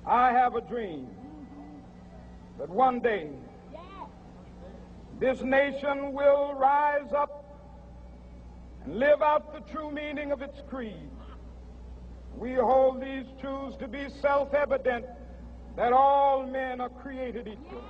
I have a dream that one day this nation will rise up and live out the true meaning of its creed. We hold these truths to be self-evident, that all men are created equal.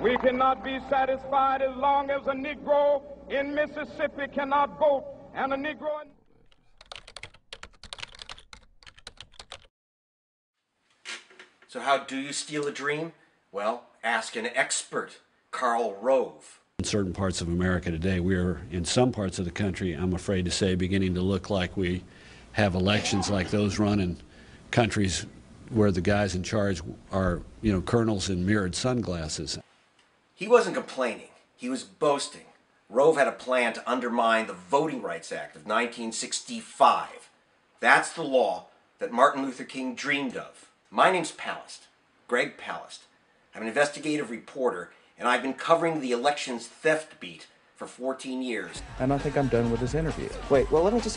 We cannot be satisfied as long as a Negro in Mississippi cannot vote and a Negro in... So how do you steal a dream? Well, ask an expert, Karl Rove. In certain parts of America today, we are, in some parts of the country, I'm afraid to say, beginning to look like we have elections like those run in countries where the guys in charge are, colonels in mirrored sunglasses. He wasn't complaining. He was boasting. Rove had a plan to undermine the Voting Rights Act of 1965. That's the law that Martin Luther King dreamed of. My name's Palast, Greg Palast. I'm an investigative reporter, and I've been covering the elections theft beat for 14 years. And I think I'm done with this interview. Wait, well, let me just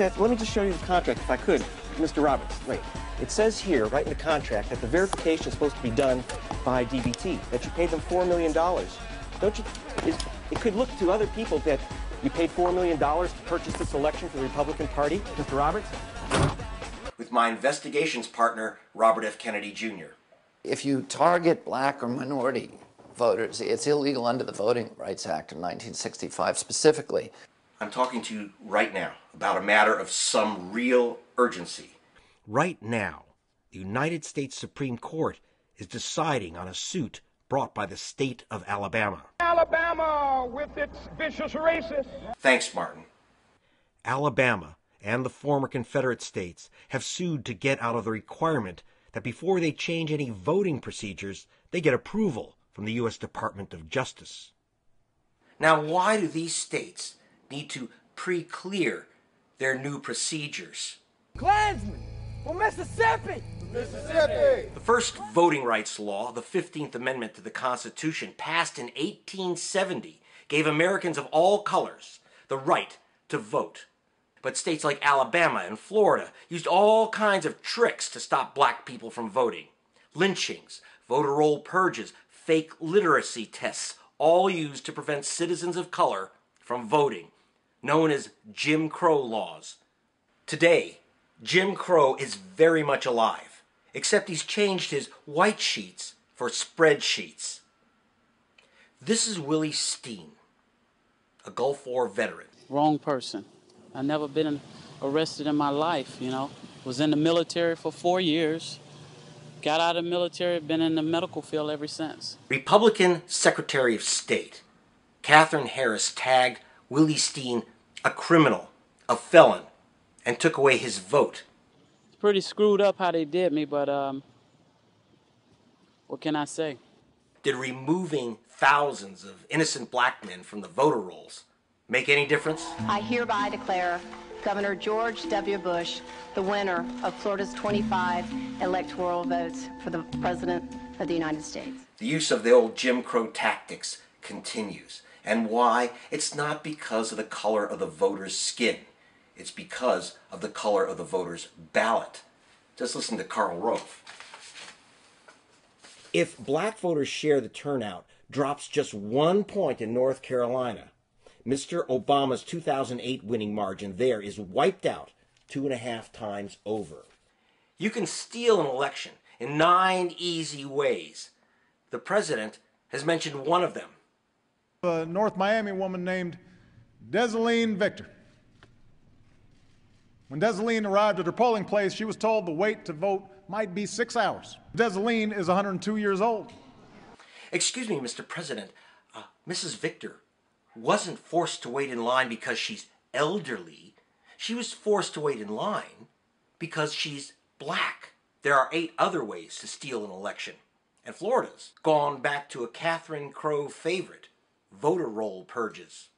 show you the contract, if I could. Mr. Roberts, wait. It says here, right in the contract, that the verification is supposed to be done by DBT, that you paid them $4 million. Don't you? It could look to other people that you paid $4 million to purchase this election for the Republican Party, Mr. Roberts? With my investigations partner, Robert F. Kennedy Jr. If you target black or minority voters, it's illegal under the Voting Rights Act of 1965 specifically. I'm talking to you right now about a matter of some real urgency. Right now, the United States Supreme Court is deciding on a suit brought by the state of Alabama. Alabama with its vicious racists. Thanks, Martin. Alabama and the former Confederate states have sued to get out of the requirement that before they change any voting procedures, they get approval from the U.S. Department of Justice. Now, why do these states need to pre-clear their new procedures? Klansmen from Mississippi! Mississippi! The first voting rights law, the 15th Amendment to the Constitution, passed in 1870, gave Americans of all colors the right to vote. But states like Alabama and Florida used all kinds of tricks to stop black people from voting. Lynchings, voter roll purges, fake literacy tests, all used to prevent citizens of color from voting, known as Jim Crow laws. Today, Jim Crow is very much alive, except he's changed his white sheets for spreadsheets. This is Willie Steen, a Gulf War veteran. Wrong person. I've never been arrested in my life, Was in the military for 4 years. Got out of the military, been in the medical field ever since. Republican Secretary of State Katherine Harris tagged Willie Steen a criminal, a felon, and took away his vote. It's pretty screwed up how they did me, but what can I say? Did removing thousands of innocent black men from the voter rolls make any difference? I hereby declare Governor George W. Bush the winner of Florida's 25 electoral votes for the President of the United States. The use of the old Jim Crow tactics continues. And why? It's not because of the color of the voter's skin. It's because of the color of the voter's ballot. Just listen to Karl Rove. If black voters' share the turnout drops just 1 point in North Carolina, Mr. Obama's 2008 winning margin there is wiped out 2.5 times over. You can steal an election in 9 easy ways. The president has mentioned one of them. A North Miami woman named Desaline Victor. When Desaline arrived at her polling place, she was told the wait to vote might be 6 hours. Desaline is 102 years old. Excuse me, Mr. President. Mrs. Victor wasn't forced to wait in line because she's elderly. She was forced to wait in line because she's black. There are 8 other ways to steal an election. And Florida's gone back to a Catherine Crowe favorite, voter roll purges.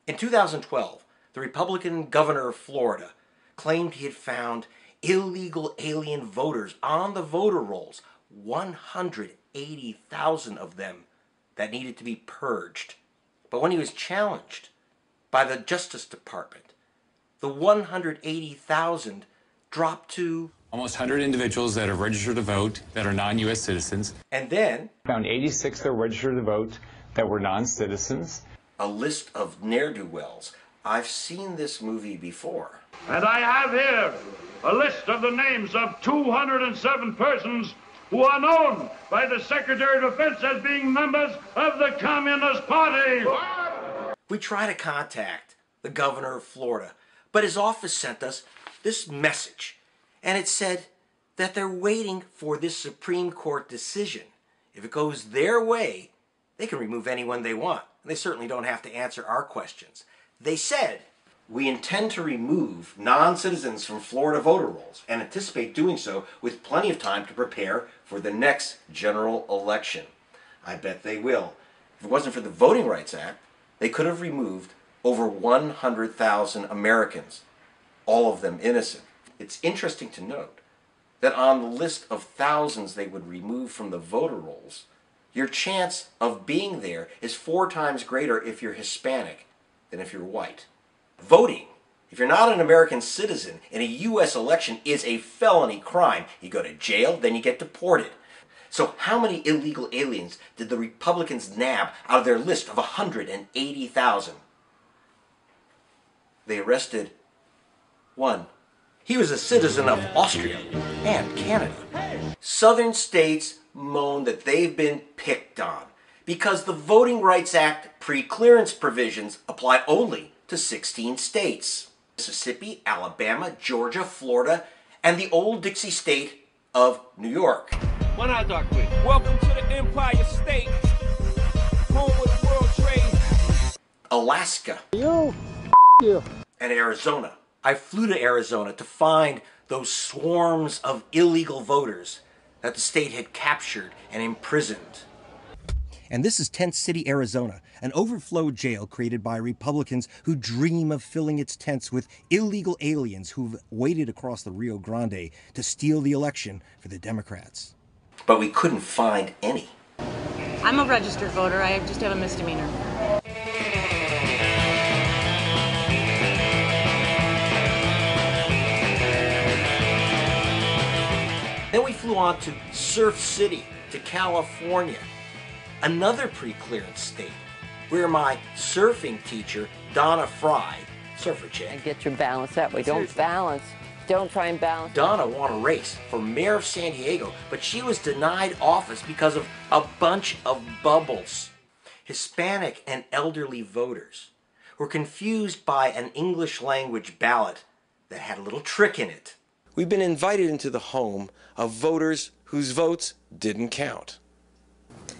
In 2012, the Republican governor of Florida claimed he had found illegal alien voters on the voter rolls, 180,000 of them that needed to be purged. But when he was challenged by the Justice Department, the 180,000 dropped to Almost 100 individuals that have registered to vote that are non-U.S. citizens. And then Found 86 that were registered to vote that were non-citizens. a list of ne'er-do-wells. I've seen this movie before. And I have here a list of the names of 207 persons who are known by the Secretary of Defense as being members of the Communist Party. We tried to contact the governor of Florida, but his office sent us this message, and it said that they're waiting for this Supreme Court decision. If it goes their way, they can remove anyone they want. They certainly don't have to answer our questions. They said, we intend to remove non-citizens from Florida voter rolls and anticipate doing so with plenty of time to prepare for the next general election. I bet they will. If it wasn't for the Voting Rights Act, they could have removed over 100,000 Americans, all of them innocent. It's interesting to note that on the list of thousands they would remove from the voter rolls, your chance of being there is 4 times greater if you're Hispanic than if you're white. Voting, if you're not an American citizen in a U.S. election, is a felony crime. You go to jail, then you get deported. So how many illegal aliens did the Republicans nab out of their list of 180,000? They arrested 1. He was a citizen of Austria and Canada. Southern states moan that they've been picked on because the Voting Rights Act pre-clearance provisions apply only to 16 states: Mississippi, Alabama, Georgia, Florida, and the old Dixie state of New York. One hot dog, please. Welcome to the Empire State, home of the World Trade. Alaska. You. And Arizona. I flew to Arizona to find those swarms of illegal voters that the state had captured and imprisoned. And this is Tent City, Arizona, an overflow jail created by Republicans who dream of filling its tents with illegal aliens who've waded across the Rio Grande to steal the election for the Democrats. But we couldn't find any. I'm a registered voter. I just have a misdemeanor. Then we flew on to Surf City, to California, another pre-clearance state, where my surfing teacher, Donna Fry, surfer chick. And get your balance that way. Don't balance. Don't try and balance. Donna won a race for mayor of San Diego, but she was denied office because of a bunch of bubbles. Hispanic and elderly voters were confused by an English language ballot that had a little trick in it. We've been invited into the home of voters whose votes didn't count.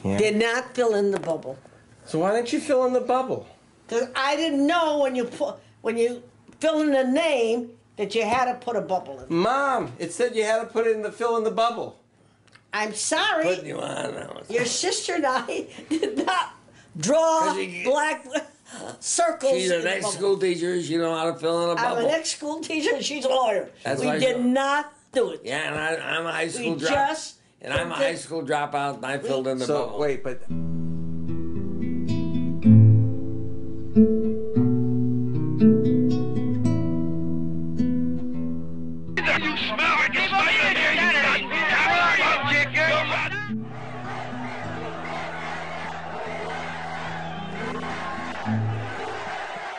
Yeah. Did not fill in the bubble. So why didn't you fill in the bubble? Because I didn't know when you fill in the name that you had to put a bubble in. Mom, it said you had to put it in the fill in the bubble. I'm sorry. Putting you on. Your sister and I did not draw black circles. She's an ex-school teacher. She know how to fill in a bubble. I'm an ex-school teacher and she's a lawyer. We did not do it. Yeah, and I'm a high school dropout. And I'm a high school dropout, and I filled in the bubble. Wait, but...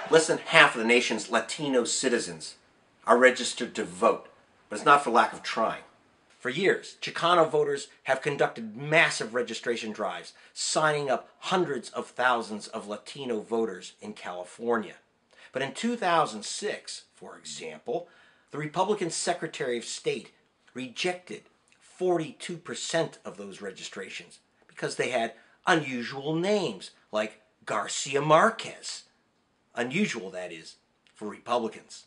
Less than half of the nation's Latino citizens are registered to vote, but it's not for lack of trying. For years, Chicano voters have conducted massive registration drives, signing up hundreds of thousands of Latino voters in California. But in 2006, for example, the Republican Secretary of State rejected 42% of those registrations because they had unusual names like Garcia Marquez. Unusual, that is, for Republicans.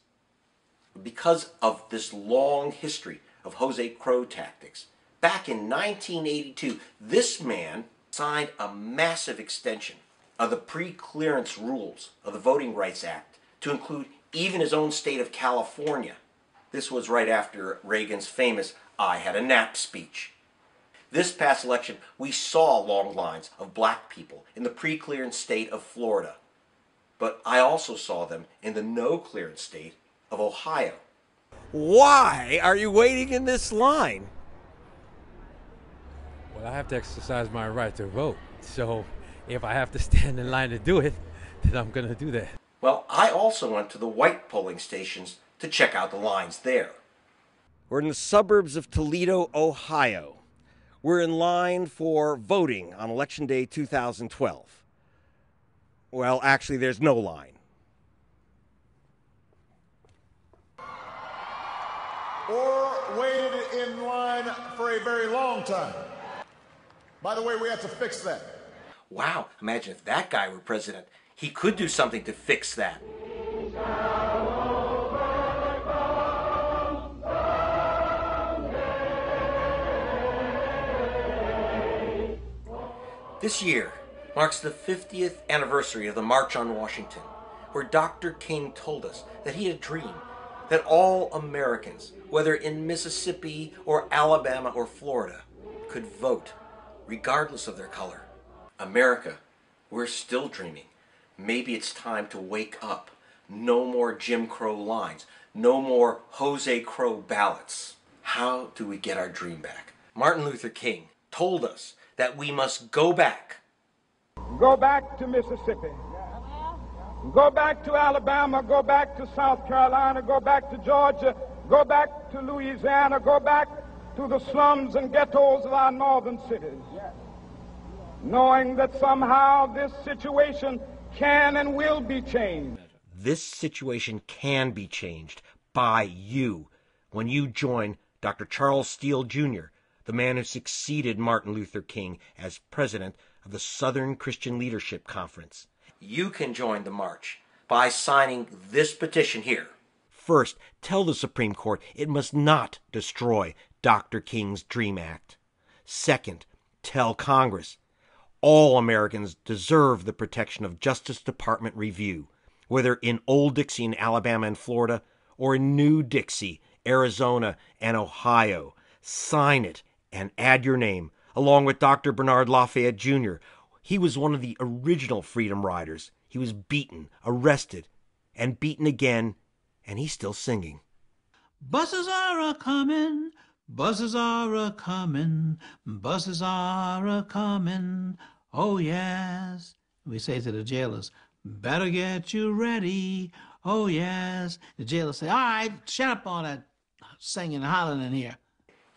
Because of this long history of Jose Crow tactics, back in 1982, this man signed a massive extension of the pre-clearance rules of the Voting Rights Act to include even his own state of California. This was right after Reagan's famous "I had a nap" speech. This past election, we saw long lines of black people in the pre-clearance state of Florida. But I also saw them in the no-clearance state of Ohio. Why are you waiting in this line? Well, I have to exercise my right to vote. So if I have to stand in line to do it, then I'm going to do that. Well, I also went to the white polling stations to check out the lines there. We're in the suburbs of Toledo, Ohio. We're in line for voting on Election Day 2012. Well, actually, there's no line. Or waited in line for a very long time. By the way, we have to fix that. Wow, imagine if that guy were president. He could do something to fix that. This year marks the 50th anniversary of the March on Washington, where Dr. King told us that he had dreamed that all Americans, whether in Mississippi or Alabama or Florida, could vote, regardless of their color. America, we're still dreaming. Maybe it's time to wake up. No more Jim Crow lines. No more Jose Crow ballots. How do we get our dream back? Martin Luther King told us that we must go back. Go back to Mississippi. Go back to Alabama, go back to South Carolina, go back to Georgia, go back to Louisiana, go back to the slums and ghettos of our northern cities. Knowing that somehow this situation can and will be changed. This situation can be changed by you when you join Dr. Charles Steele Jr., the man who succeeded Martin Luther King as president of the Southern Christian Leadership Conference. You can join the march by signing this petition here. First, tell the Supreme Court it must not destroy Dr. King's DREAM Act. Second, tell Congress all Americans deserve the protection of Justice Department review, whether in Old Dixie in Alabama and Florida or in New Dixie, Arizona and Ohio. Sign it and add your name, along with Dr. Bernard Lafayette Jr. He was one of the original Freedom Riders. He was beaten, arrested, and beaten again, and he's still singing. Buses are a-comin', buses are a-comin', buses are a-comin', oh yes. We say to the jailers, better get you ready, oh yes. The jailers say, all right, shut up on that singing and hollering in here.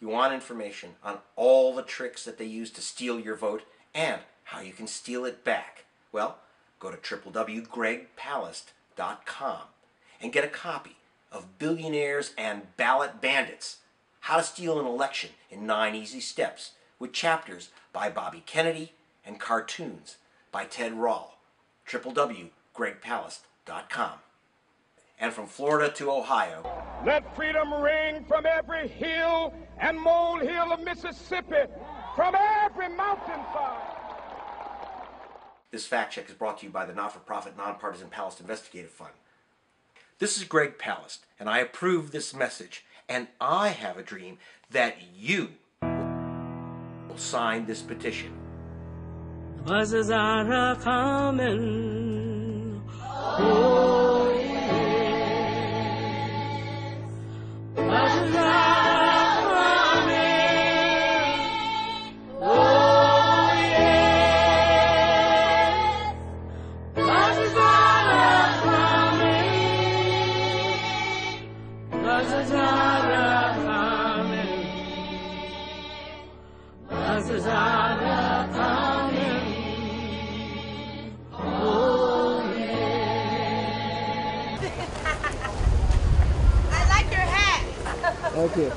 You want information on all the tricks that they use to steal your vote and how you can steal it back? Well, go to www.gregpalast.com and get a copy of Billionaires and Ballot Bandits, How to Steal an Election in 9 Easy Steps, with chapters by Bobby Kennedy and cartoons by Ted Rall. www.gregpalast.com. And from Florida to Ohio, let freedom ring from every hill and molehill of Mississippi, from every mountainside. This fact check is brought to you by the not-for-profit, nonpartisan Palast Investigative Fund. This is Greg Palast, and I approve this message, and I have a dream that you will sign this petition. Buses are a-comin', oh yeah. Buses are Thank you.